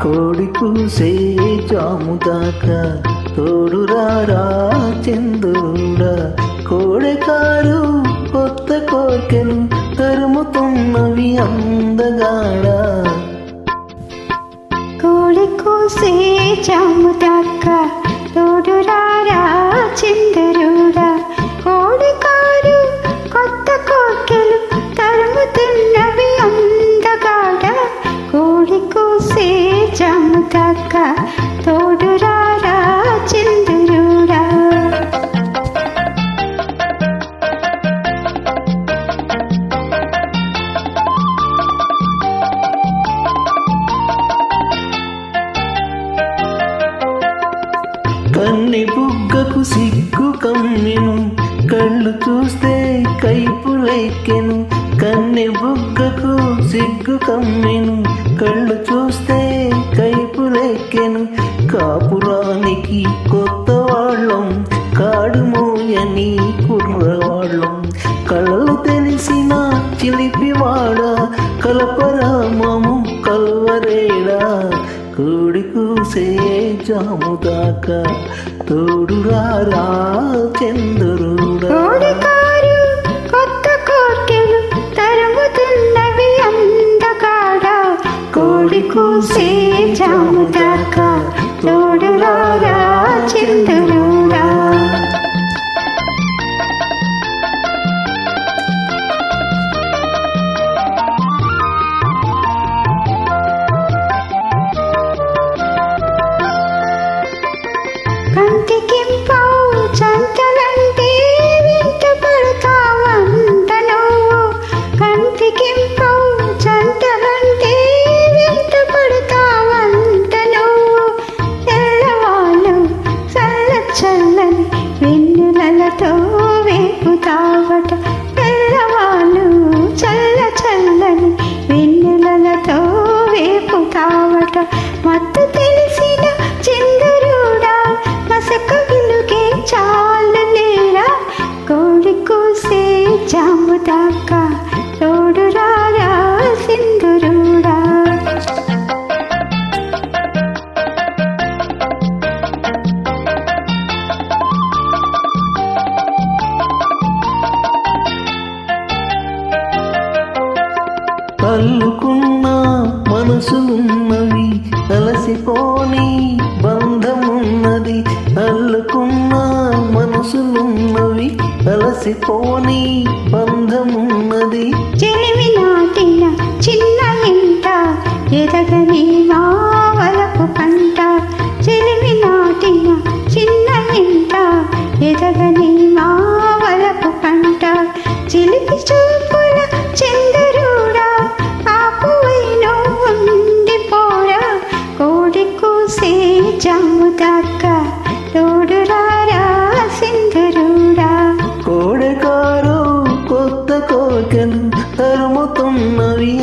కోడి కూసే జాము దాకా తోడురారా చంద్రుడా. కోడెకారు కొత్త కోర్కెలు తరుముతున్నవి అందగాడా. కోడి కూసే జాము దాకా తోడురారా చంద్రుడా. కోడెకారు కొత్త కోర్కెలు తరుముతున్నవి అందగాడా. కోడి కూసే జాము దాకా తోడురారా చంద్రుడా. కన్ని బుగ్గకు సిగ్గు కమ్మెను కళ్ళు చూస్తే కైపులెక్కెను. కన్ని బుగ్గకు సిగ్గు కమ్మెను కళ్ళు చూస్తే కైపులెక్కెను. కాపురానికి కొత్త వాళ్ళం కాడుమోయని కుర్రవాళ్ళం. కళలు తెలిసిన చిలిపివాడ కలపరామము కల్వరేడా. కోడి కూసే జాము దాకా తోడురారా చంద్రుడా. కోడికారు కొత్త కోర్కెలు తరుముతున్నవి అందగాడా. కోడి కూసే జాము దాకా తోడురారా చంద్రుడా. కంటికింపావు చంటలంటే వింట పడతావంట నువ్వు. కంటికింపావు చంటలంటే వింట పడతావంట నువ్వు. తెల్లవాళ్ళు చల్ల చల్లని వెన్నెలతో వేపుతావట. తెల్లవాళ్ళు చల్ల చల్లని వెన్నెలతో వేపుతావట. మత్తు తెలిసిన చంద్రుడా మసక వెలుగే చాలు లేరా. కోడి కూసే జాము దాకా తోడురారా సింధురుడా. అల్లుకున్న మనసులున్నవి అలసిపోని బంధమున్నది. అల్లుకున్న మనసులున్నవి అలసిపోని బంధమున్నది. చెలిమి నాటిన చిన్న ఇంట ఎదగని మావలపు పంట. చెలిమి నాటిన చిన్న ఇంట ఎదగని మావలపు పంట. చిలిపి చూపుల చంద్రుడా ఆపువైను ఉండిపోరా. కోడి కూసే జాము దాకా తోడురారా సింధురుడా. కోడెకారు కొత్త కోర్కెలు తరుముతున్నవి